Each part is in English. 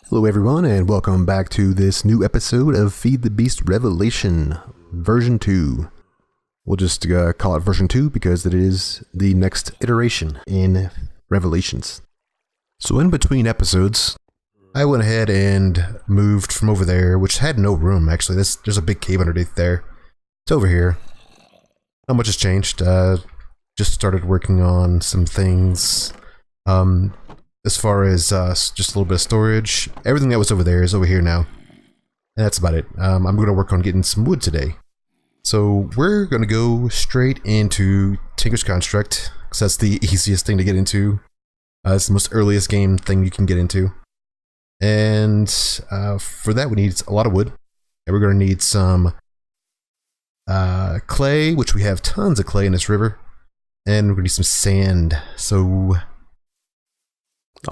Hello everyone and welcome back to this new episode of Feed the Beast Revelation version 2. We'll just call it version 2 because it is the next iteration in Revelations. So in between episodes, I went ahead and moved from over there, which had no room actually. There's a big cave underneath there. It's over here. Not much has changed. Just started working on some things. As far as just a little bit of storage, everything that was over there is over here now. And that's about it. I'm going to work on getting some wood today. So we're going to go straight into Tinker's Construct, because that's the easiest thing to get into. It's the most earliest game thing you can get into. And for that we need a lot of wood. And we're going to need some clay, which we have tons of clay in this river. And we're going to need some sand. So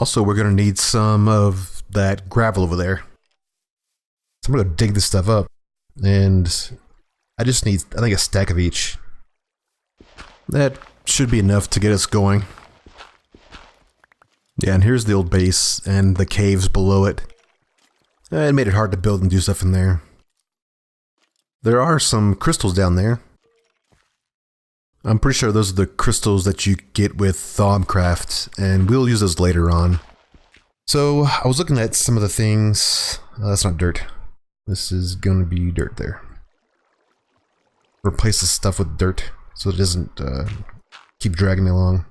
also, we're going to need some of that gravel over there. So I'm going to dig this stuff up. And I just need, I think, a stack of each. That should be enough to get us going. Yeah, and here's the old base and the caves below it. It made it hard to build and do stuff in there. There are some crystals down there. I'm pretty sure those are the crystals that you get with Thaumcraft, and we'll use those later on. So, I was looking at some of the things. That's not dirt. This is going to be dirt there. Replace this stuff with dirt, so it doesn't keep dragging me along.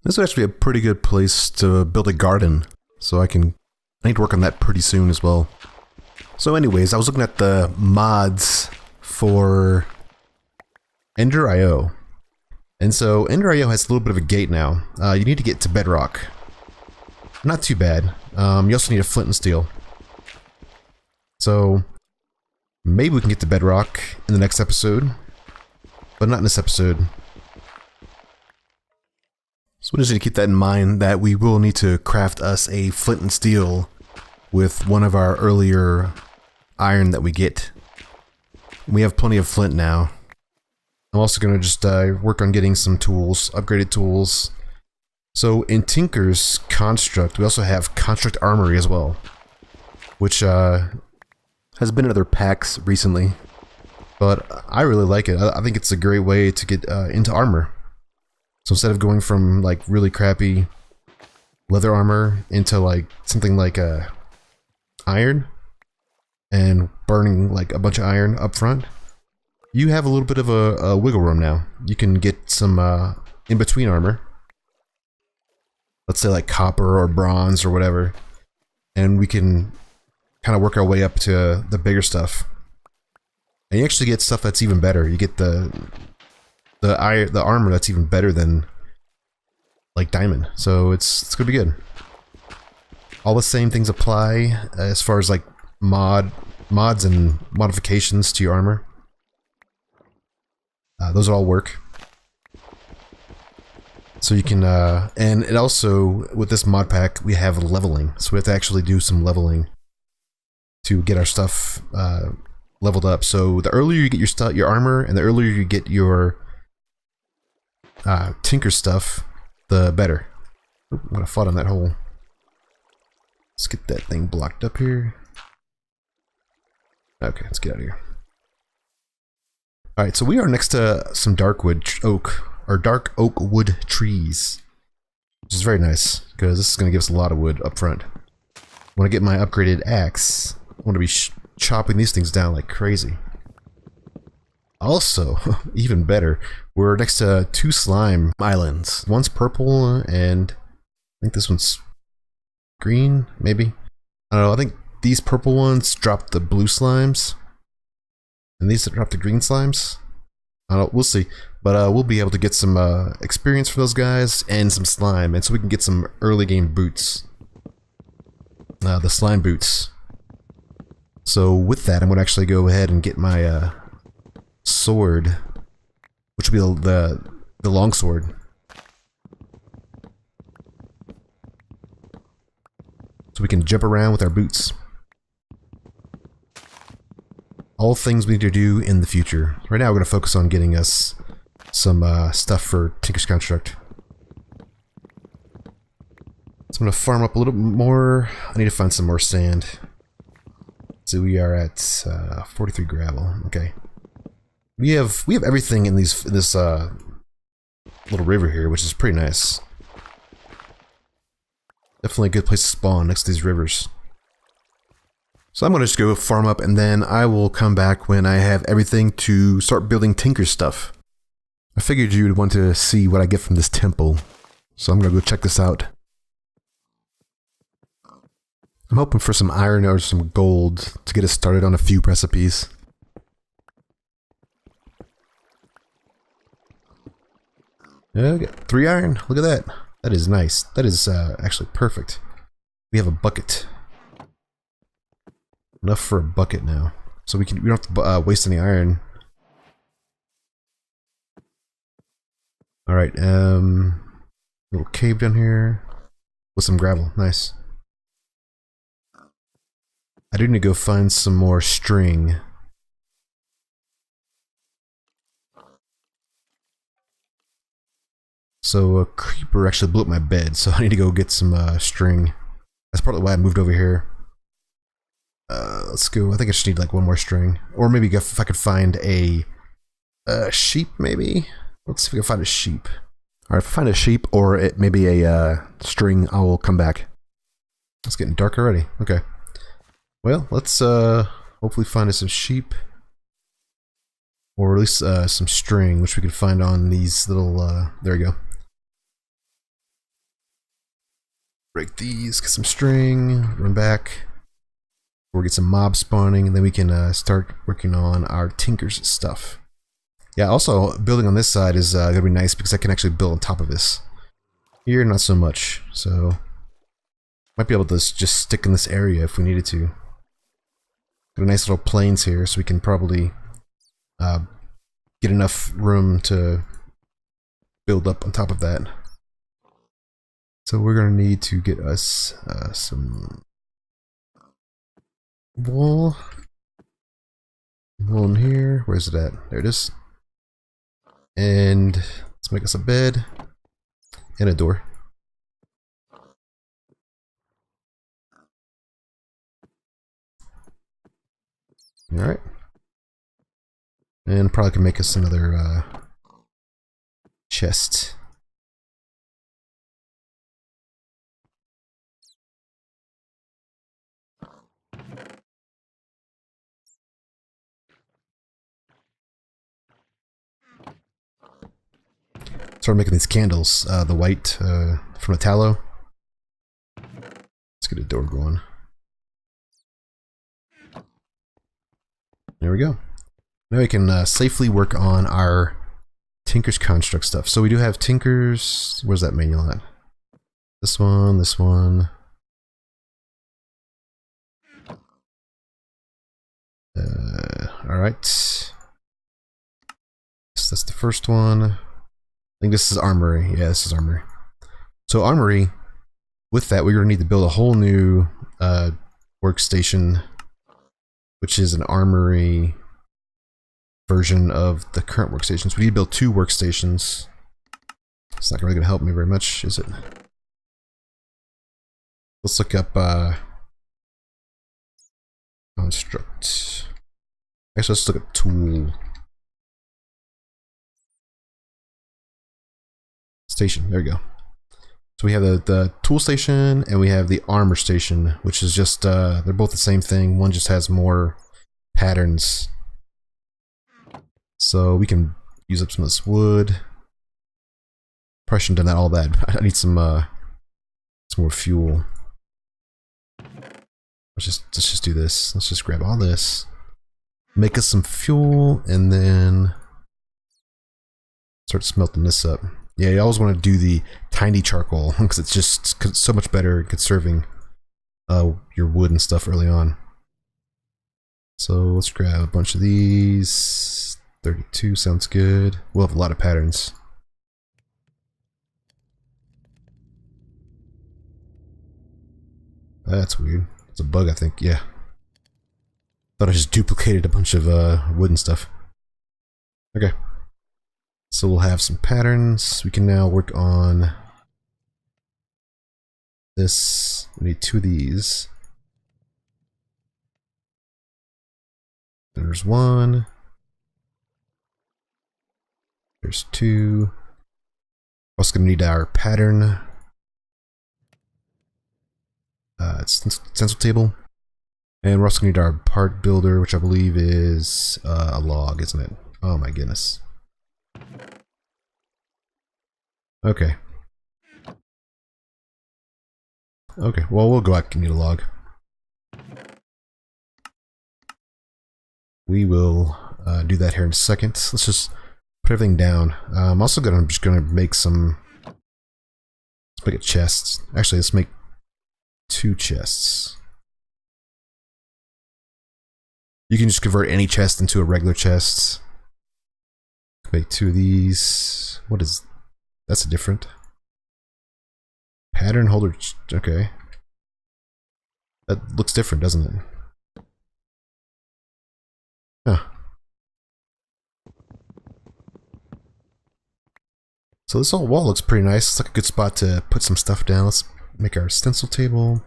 This is actually a pretty good place to build a garden, so I need to work on that pretty soon as well. So anyways, I was looking at the mods for Ender.io. And so Ender.io has a little bit of a gate now. You need to get to bedrock. Not too bad. You also need a flint and steel. So maybe we can get to bedrock in the next episode, but not in this episode. So we just need to keep that in mind, that we will need to craft us a flint and steel with one of our earlier iron that we get. We have plenty of flint now. I'm also going to just work on getting some tools, upgraded tools. So in Tinker's Construct, we also have Construct Armory as well, which has been in other packs recently, but I really like it. I think it's a great way to get into armor. So instead of going from like really crappy leather armor into like something like iron and burning like a bunch of iron up front, you have a little bit of a wiggle room now. You can get some in-between armor. Let's say like copper or bronze or whatever. And we can kind of work our way up to the bigger stuff. And you actually get stuff that's even better. You get the armor that's even better than like diamond. So it's gonna be good. All the same things apply as far as like mods and modifications to your armor. Those all work. So you can, and it also, with this mod pack, we have leveling. So we have to actually do some leveling to get our stuff leveled up. So the earlier you get your armor, and the earlier you get your tinker stuff, the better. Oop, I'm gonna fall in that hole. Let's get that thing blocked up here. Okay, let's get out of here. Alright, so we are next to some dark oak wood trees, which is very nice, because this is going to give us a lot of wood up front. When I get my upgraded axe, I want to be chopping these things down like crazy. Also, even better, we're next to 2 slime islands. One's purple, and I think this one's green, maybe? I don't know, I think these purple ones drop the blue slimes. And these drop the green slimes. I don't know, we'll see. But we'll be able to get some experience for those guys and some slime. And so we can get some early game boots. The slime boots. So with that, I'm going to actually go ahead and get my sword. Which will be the long sword. So we can jump around with our boots. All things we need to do in the future. Right now we're going to focus on getting us some stuff for Tinker's Construct. So I'm gonna farm up a little bit more. I need to find some more sand. So we are at 43 gravel. Okay. We have everything in this little river here, which is pretty nice. Definitely a good place to spawn next to these rivers. So I'm gonna just go farm up, and then I will come back when I have everything to start building Tinker stuff. I figured you would want to see what I get from this temple, so I'm gonna go check this out. I'm hoping for some iron or some gold to get us started on a few recipes. Yeah, I got 3 iron. Look at that. That is nice. That is actually perfect. We have a bucket. Enough for a bucket now, so we don't have to waste any iron. All right. Little cave down here with some gravel. Nice. I do need to go find some more string. So a creeper actually blew up my bed, so I need to go get some string. That's partly why I moved over here. Let's go. I think I just need like 1 more string, or maybe if I could find a sheep, maybe. Let's see if we can find a sheep. All right, if I find a sheep or maybe a string, I will come back. It's getting dark already. Okay. Well, let's hopefully find us some sheep, or at least some string, which we could find on these little. There we go. Break these, get some string, run back, or get some mob spawning, and then we can start working on our Tinker's stuff. Yeah, also building on this side is gonna be nice because I can actually build on top of this. Here, not so much. So might be able to just stick in this area if we needed to. Got a nice little plains here, so we can probably get enough room to build up on top of that. So we're gonna need to get us some wool. Wool in here. Where's it at? There it is. And let's make us a bed and a door. Alright. And probably can make us another chest. Start making these candles, the white from the tallow. Let's get a door going. There we go. Now we can safely work on our Tinker's Construct stuff. So we do have Tinker's. Where's that manual at? This one, this one. Alright. So that's the first one. I think this is Armory. Yeah, this is Armory. So Armory, with that, we're going to need to build a whole new workstation, which is an Armory version of the current workstations. We need to build 2 workstations. It's not really going to help me very much, is it? Let's look up construct. Actually, let's look at tool. Station, there we go. So we have the tool station and we have the armor station, which is just, they're both the same thing. One just has more patterns. So we can use up some of this wood. Probably shouldn't have done that all bad. I need some more fuel. Let's just do this. Let's just grab all this. Make us some fuel and then start smelting this up. Yeah, you always want to do the tiny charcoal because it's just so much better at conserving your wood and stuff early on. So let's grab a bunch of these. 32 sounds good. We'll have a lot of patterns. That's weird. It's a bug, I think. Yeah. Thought I just duplicated a bunch of wood and stuff. Okay. So we'll have some patterns. We can now work on This, we need 2 of these. There's 1. There's 2. We're also gonna need our pattern. It's stencil table. And we're also gonna need our part builder, which I believe is a log, isn't it? Oh my goodness. Okay. Okay, well, we'll go out and need a log. We will do that here in a second. Let's just put everything down. I'm just gonna make some. Let's make a chest. Actually, let's make 2 chests. You can just convert any chest into a regular chest. Make 2 of these. What is? That's a different pattern holder. Okay, that looks different, doesn't it? Huh. So this whole wall looks pretty nice. It's like a good spot to put some stuff down. Let's make our stencil table.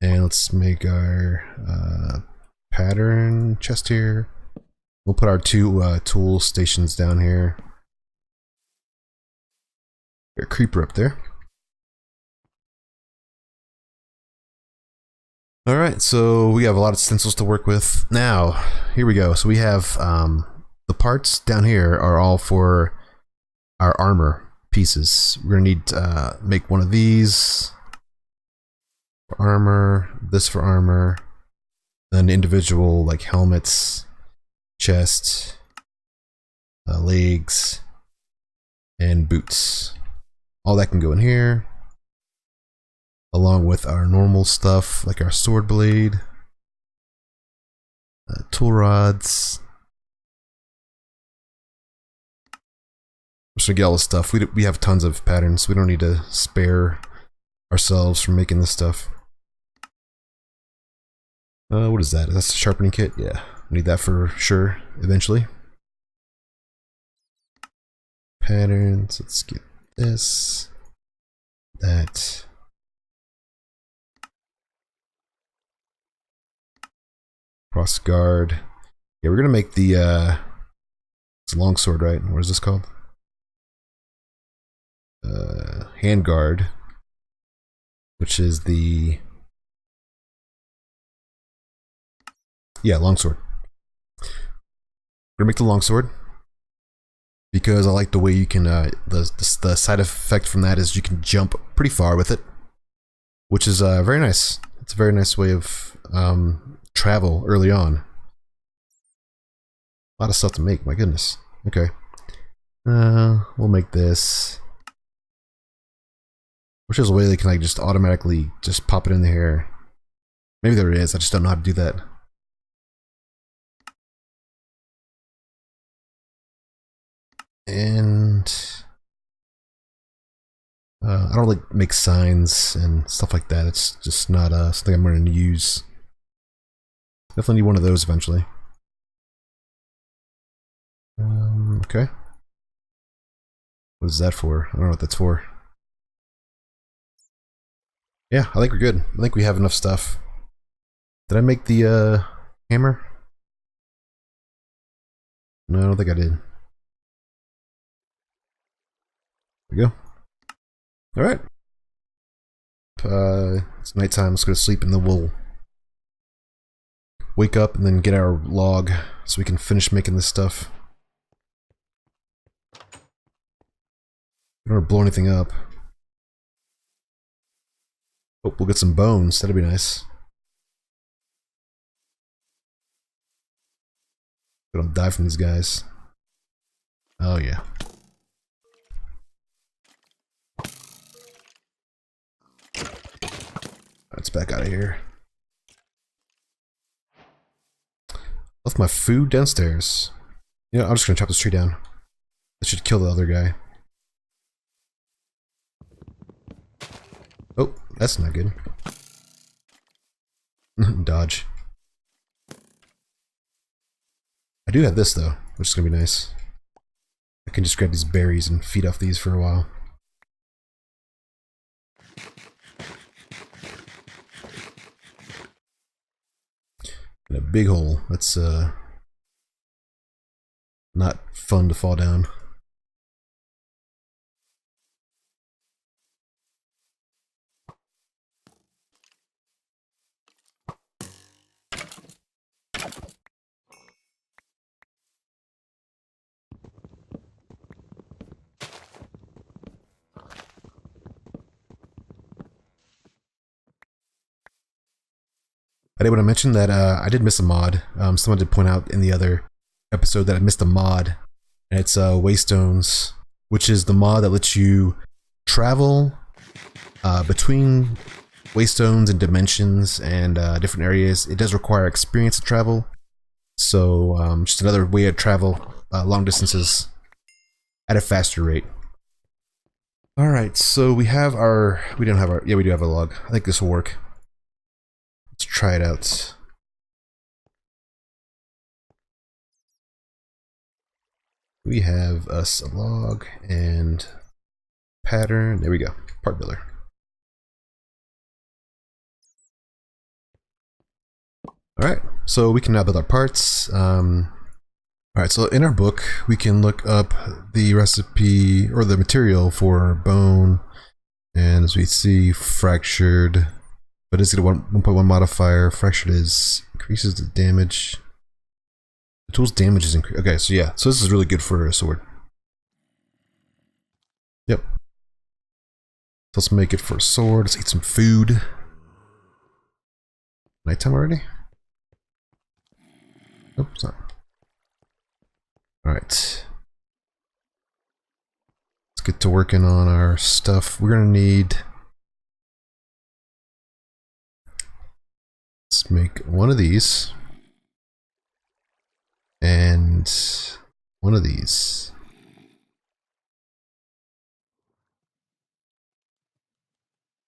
And let's make our pattern chest here. We'll put our 2 tool stations down here. Got a creeper up there. Alright, so we have a lot of stencils to work with. Now, here we go. So we have the parts down here are all for our armor pieces. We're gonna need to make 1 of these for armor, this for armor, then individual like helmets, chest, legs, and boots. All that can go in here, along with our normal stuff like our sword blade, tool rods. I'm just gonna get all this stuff. We have tons of patterns. We don't need to spare ourselves from making this stuff. What is that? That's a sharpening kit? Yeah, need that for sure eventually. Patterns. Let's get this, that. Cross guard. Yeah, we're gonna make the it's a long sword, right? What is this called? Hand guard, which is the longsword. We're gonna make the longsword because I like the way you can the side effect from that is you can jump pretty far with it, which is very nice. It's a very nice way of travel early on. A lot of stuff to make, my goodness. Okay. We'll make this. Wish there's a way they can like just automatically just pop it in the hair. Maybe there is, I just don't know how to do that. And I don't like make signs and stuff like that. It's just not something I'm going to use. Definitely need one of those eventually. Okay. What is that for? I don't know what that's for. Yeah, I think we're good. I think we have enough stuff. Did I make the hammer? No, I don't think I did. There we go. Alright. It's nighttime. Let's go to sleep and then we'll wake up and then get our log so we can finish making this stuff. We don't want to blow anything up. Oh, we'll get some bones. That'd be nice. We don't die from these guys. Oh yeah. Let's back out of here. Left my food downstairs. You know, I'm just gonna chop this tree down. That should kill the other guy. Oh, that's not good. Dodge. I do have this though, which is gonna be nice. I can just grab these berries and feed off these for a while. In a big hole. That's not fun to fall down. I did want to mention that I did miss a mod. Someone did point out in the other episode that I missed a mod, and it's Waystones, which is the mod that lets you travel between waystones and dimensions and different areas. It does require experience to travel, so just another way to travel long distances at a faster rate. All right, so we have our. We don't have our. Yeah, we do have a log. I think this will work. Let's try it out. We have us a log and pattern. There we go. Part builder. Alright, so we can now build our parts. Alright, so in our book, we can look up the recipe or the material for bone. And as we see, fractured. But it's got a 1.1 modifier. Fractured increases the damage. The tool's damage is increased. Okay, so yeah. So this is really good for a sword. Yep. So let's make it for a sword. Let's eat some food. Nighttime already? Nope, it's not. Alright. Let's get to working on our stuff. We're gonna need... Let's make one of these. And one of these.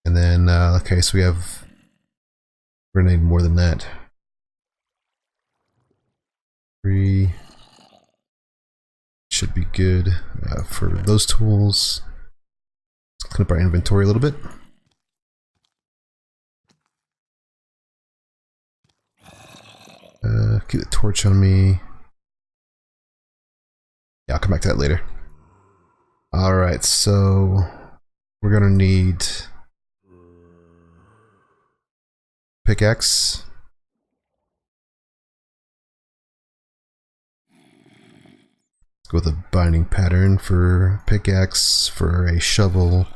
And then, okay, so we're gonna need more than that. 3 should be good for those tools. Let's clean up our inventory a little bit. Keep the torch on me. Yeah, I'll come back to that later. Alright, so we're gonna need pickaxe. Let's go with a binding pattern for pickaxe, for a shovel,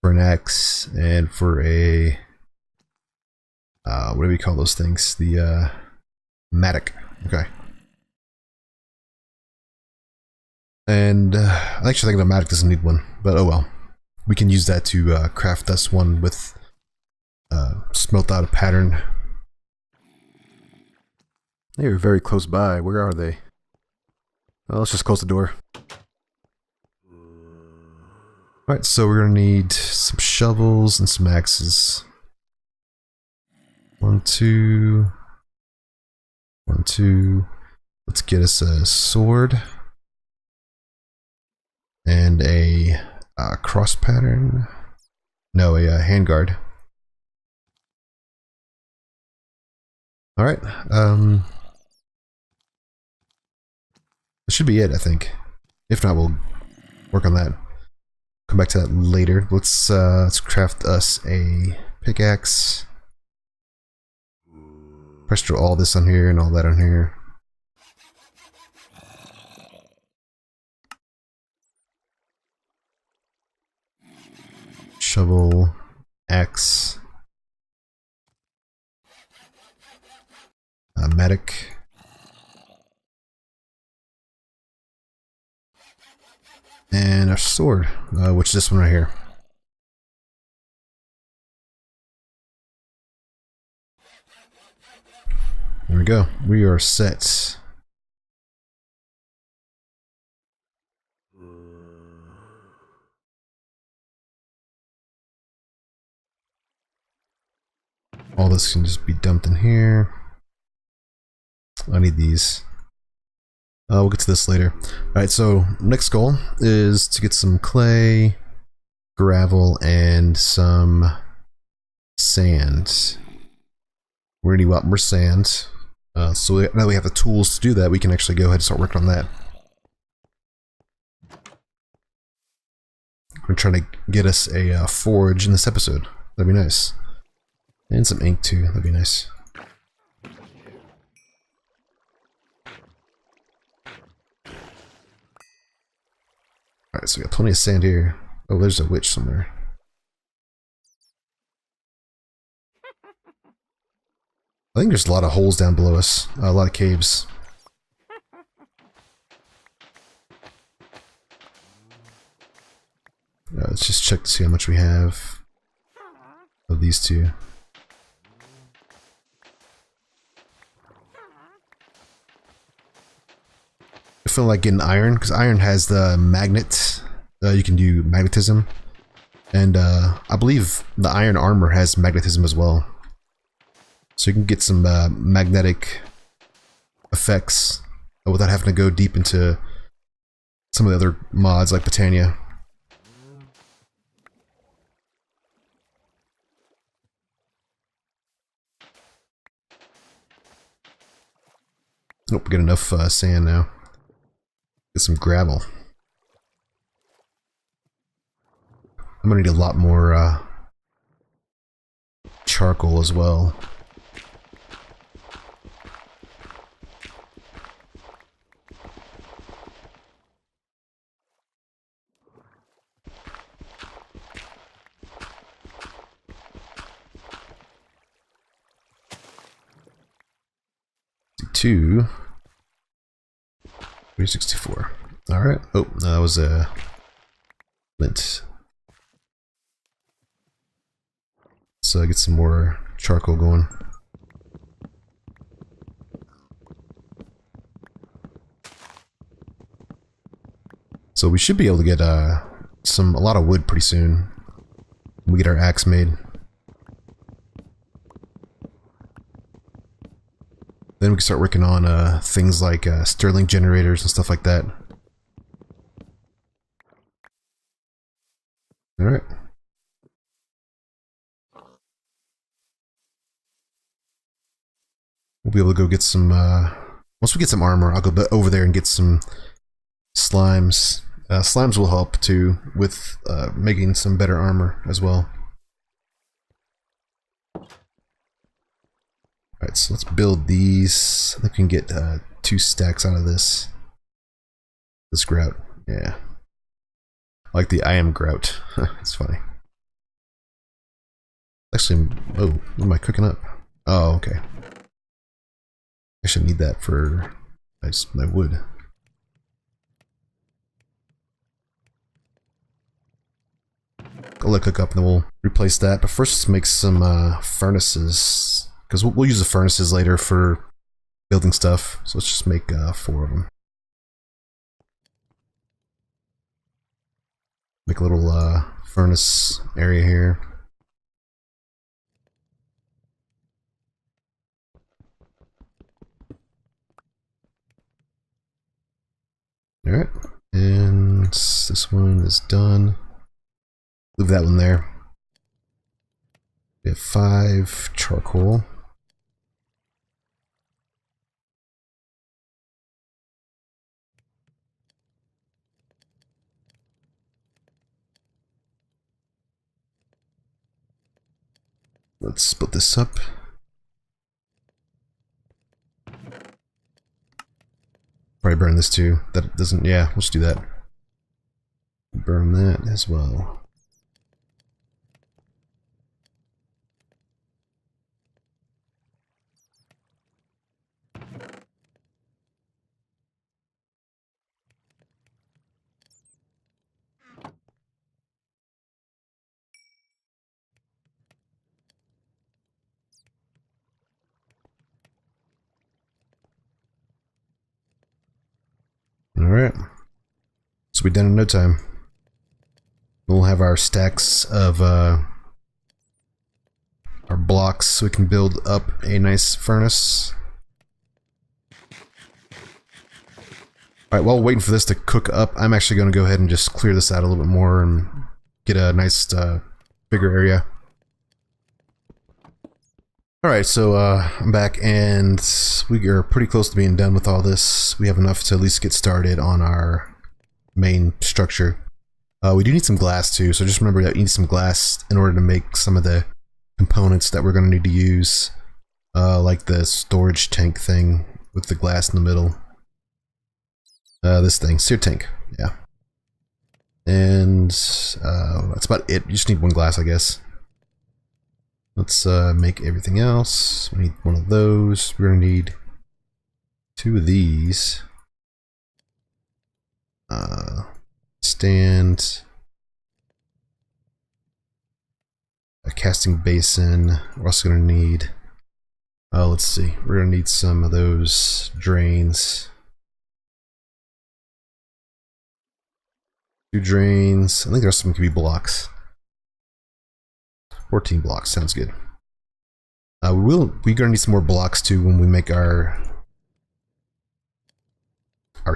for an axe, and for a what do we call those things? The mattock. Okay. And I actually think the mattock doesn't need one, but oh well. We can use that to craft us one with smelt out a pattern. They are very close by. Where are they? Well, let's just close the door. Alright, so we're gonna need some shovels and some axes. 1, 2. 1, 2. Let's get us a sword. And a cross pattern. No, a handguard. Alright, that should be it, I think. If not, we'll work on that. Come back to that later. Let's craft us a pickaxe. Press through all this on here and all that on here. Shovel, axe, mattock. And our sword, which is this one right here. There we go. We are set. All this can just be dumped in here. I need these. We'll get to this later. Alright, so next goal is to get some clay, gravel, and some sand. We're gonna need a lot more sand. Now that we have the tools to do that, we can actually go ahead and start working on that. We're trying to get us a forge in this episode. That'd be nice. And some ink too, that'd be nice. Alright, so we got plenty of sand here. Oh, there's a witch somewhere. I think there's a lot of holes down below us. A lot of caves. Let's just check to see how much we have of these two. I feel like getting iron, because iron has the magnet. You can do magnetism. And I believe the iron armor has magnetism as well. So you can get some magnetic effects without having to go deep into some of the other mods like Britannia. Nope, we got enough sand now. Get some gravel. I'm gonna need a lot more charcoal as well. Two 364. All right. Oh, that was a lint. So I get some more charcoal going. So we should be able to get a lot of wood pretty soon. We get our axe made. Then we can start working on things like Stirling generators and stuff like that. Alright. We'll be able to go get some, once we get some armor, I'll go over there and get some slimes. Slimes will help too with making some better armor as well. Alright, so let's build these. I think we can get 2 stacks out of this. This grout. Yeah. I like the I am grout. It's funny. Actually, oh, what am I cooking up? Oh, okay. I should need that for my wood. I'll let it cook up and then we'll replace that. But first, let's make some furnaces. Because we'll use the furnaces later for building stuff. So let's just make 4 of them. Make a little furnace area here. Alright, and this one is done. Leave that one there. We have 5 charcoal. Let's split this up. Probably burn this too. That doesn't, yeah, let's do that. Burn that as well. Alright. So we're done in no time. We'll have our stacks of our blocks so we can build up a nice furnace. Alright, while waiting for this to cook up, I'm actually going to go ahead and just clear this out a little bit more and get a nice bigger area. Alright, so I'm back and we are pretty close to being done with all this. We have enough to at least get started on our main structure. We do need some glass too, so just remember that you need some glass in order to make some of the components that we're going to need to use. Like the storage tank thing with the glass in the middle. This thing, sear tank, yeah. And that's about it. You just need one glass, I guess. Let's make everything else. We need one of those. We're gonna need two of these. Stand. A casting basin. We're also gonna need, let's see, we're gonna need some of those drains. 2 drains. I think there's some could be blocks. 14 blocks, sounds good. We're gonna need some more blocks too when we make our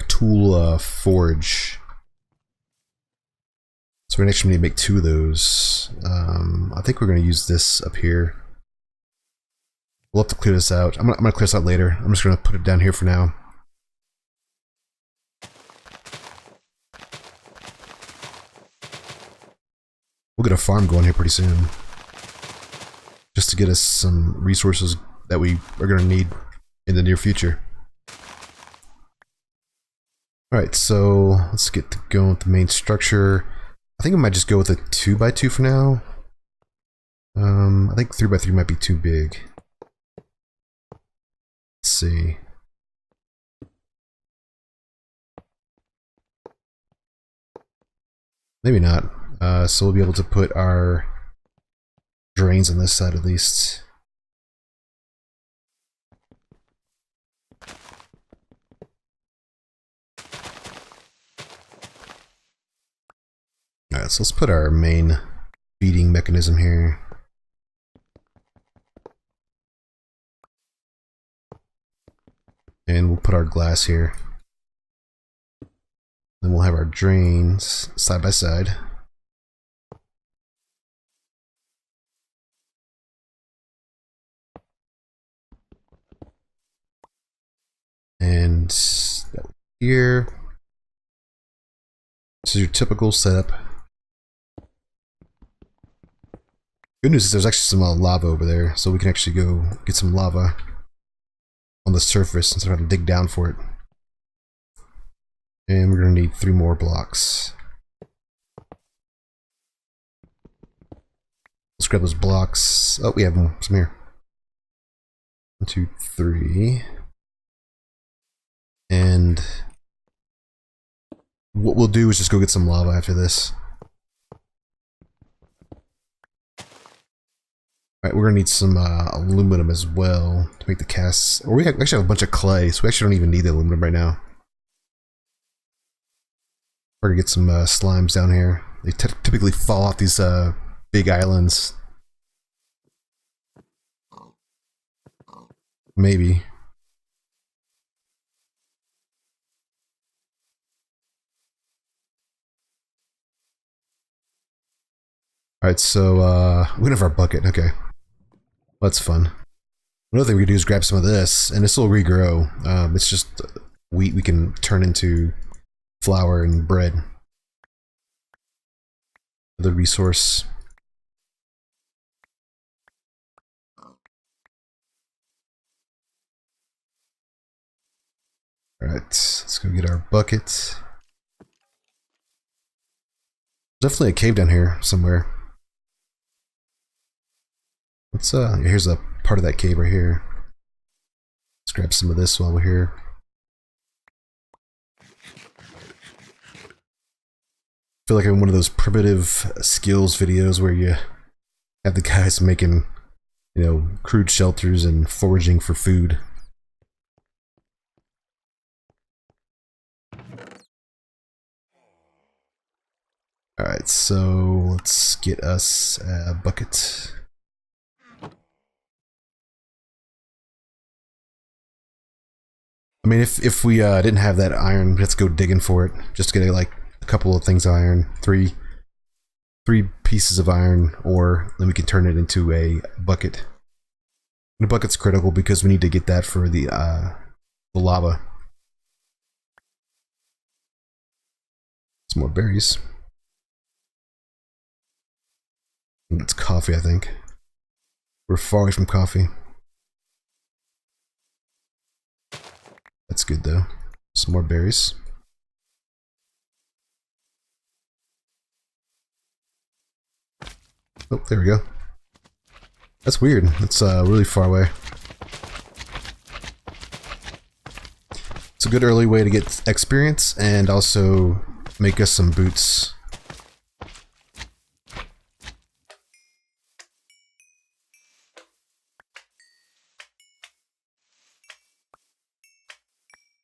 tool forge. So we're actually gonna make 2 of those. I think we're gonna use this up here. We'll have to clear this out. I'm gonna clear this out later. I'm just gonna put it down here for now. We'll get a farm going here pretty soon. Just to get us some resources that we are going to need in the near future. Alright, so let's get going with the main structure. I think I might just go with a 2x2 for now. I think 3x3 might be too big. Let's see. Maybe not. So we'll be able to put our drains on this side at least. Alright, so let's put our main feeding mechanism here. And we'll put our glass here. Then we'll have our drains side by side. And here, this is your typical setup. Good news is there's actually some lava over there, so we can actually go get some lava on the surface instead of having to dig down for it. And we're going to need 3 more blocks. Let's grab those blocks. Oh, we have some here. 1, 2, 3. And what we'll do is just go get some lava after this. Alright, we're gonna need some aluminum as well to make the casts. Or we actually have a bunch of clay, so we actually don't even need the aluminum right now. We're gonna get some slimes down here. They typically fall off these big islands. Maybe. Alright, so we don't have our bucket, okay. Well, that's fun. Another thing we can do is grab some of this, and this will regrow. It's just wheat we can turn into flour and bread. Another resource. Alright, let's go get our bucket. Definitely a cave down here somewhere. Let's here's a part of that cave right here. Let's grab some of this while we're here. I feel like I'm in one of those primitive skills videos where you have the guys making, you know, crude shelters and foraging for food. Alright, so let's get us a bucket. I mean, if we didn't have that iron, let's go digging for it. Just get like a couple of things of iron, three pieces of iron ore, then we can turn it into a bucket. The bucket's critical because we need to get that for the lava. Some more berries. It's coffee, I think. We're far away from coffee. That's good though. Some more berries. Oh, there we go. That's weird. It's really far away. It's a good early way to get experience and also make us some boots.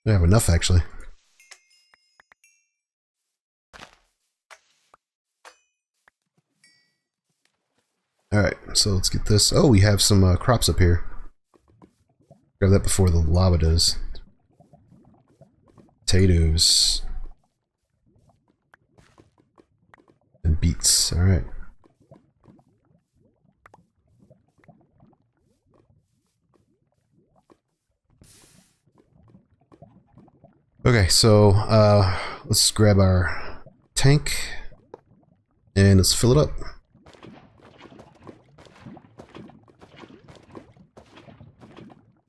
I have enough actually. Alright, so let's get this. Oh, we have some crops up here. Grab that before the lava does. Potatoes. And beets, alright. Okay, so let's grab our tank and let's fill it up.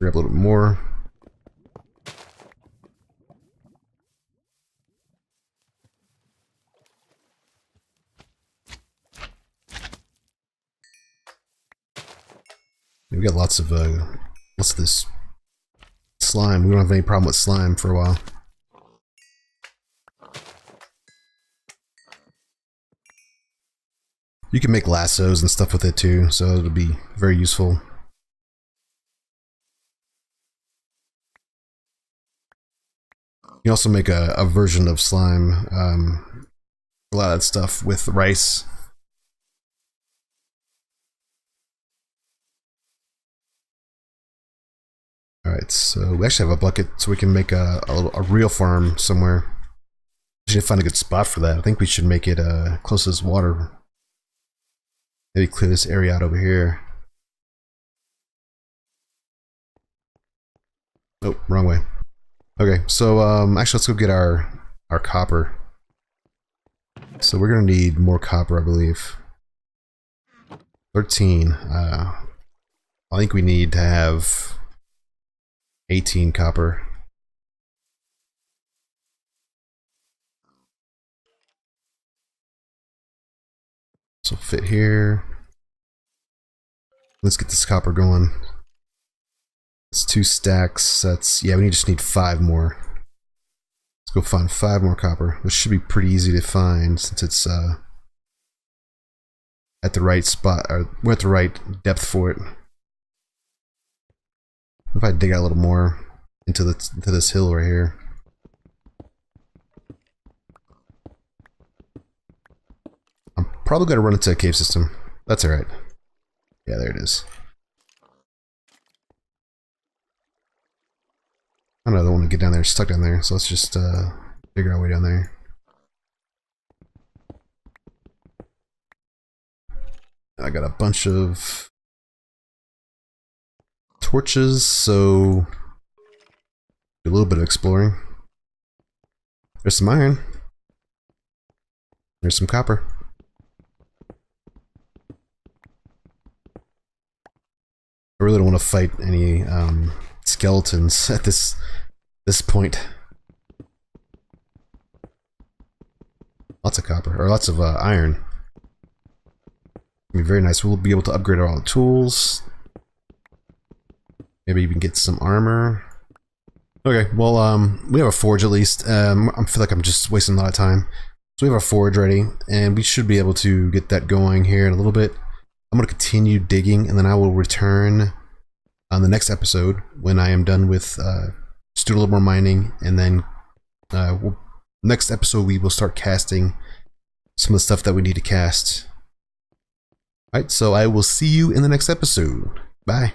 Grab a little bit more. We got lots of this slime. We don't have any problem with slime for a while. You can make lassos and stuff with it too, so it'll be very useful. You can also make a version of slime, a lot of that stuff with rice. Alright, so we actually have a bucket, so we can make a real farm somewhere. We should find a good spot for that. I think we should make it closest water. Maybe clear this area out over here. Oh, wrong way. Okay, so actually let's go get our copper. So we're gonna need more copper, I believe. 13. I think we need to have 18 copper. So fit here. Let's get this copper going. It's 2 stacks. That's, yeah, we just need 5 more. Let's go find 5 more copper. This should be pretty easy to find since it's at the right spot, or we're at the right depth for it. If I dig out a little more into this hill right here. I'm probably gonna run into a cave system. That's alright. Yeah, there it is. I don't want to get down there, stuck down there, so let's just figure our way down there. I got a bunch of torches, so do a little bit of exploring. There's some iron. There's some copper. I really don't want to fight any skeletons at this point. Lots of copper, or lots of iron. It'll be very nice. We'll be able to upgrade all the tools. Maybe even get some armor. Okay, well, we have a forge at least. I feel like I'm just wasting a lot of time. So we have our forge ready, and we should be able to get that going here in a little bit. I'm going to continue digging, and then I will return on the next episode when I am done with just do a little more mining, and then next episode we will start casting some of the stuff that we need to cast. Alright, so I will see you in the next episode. Bye.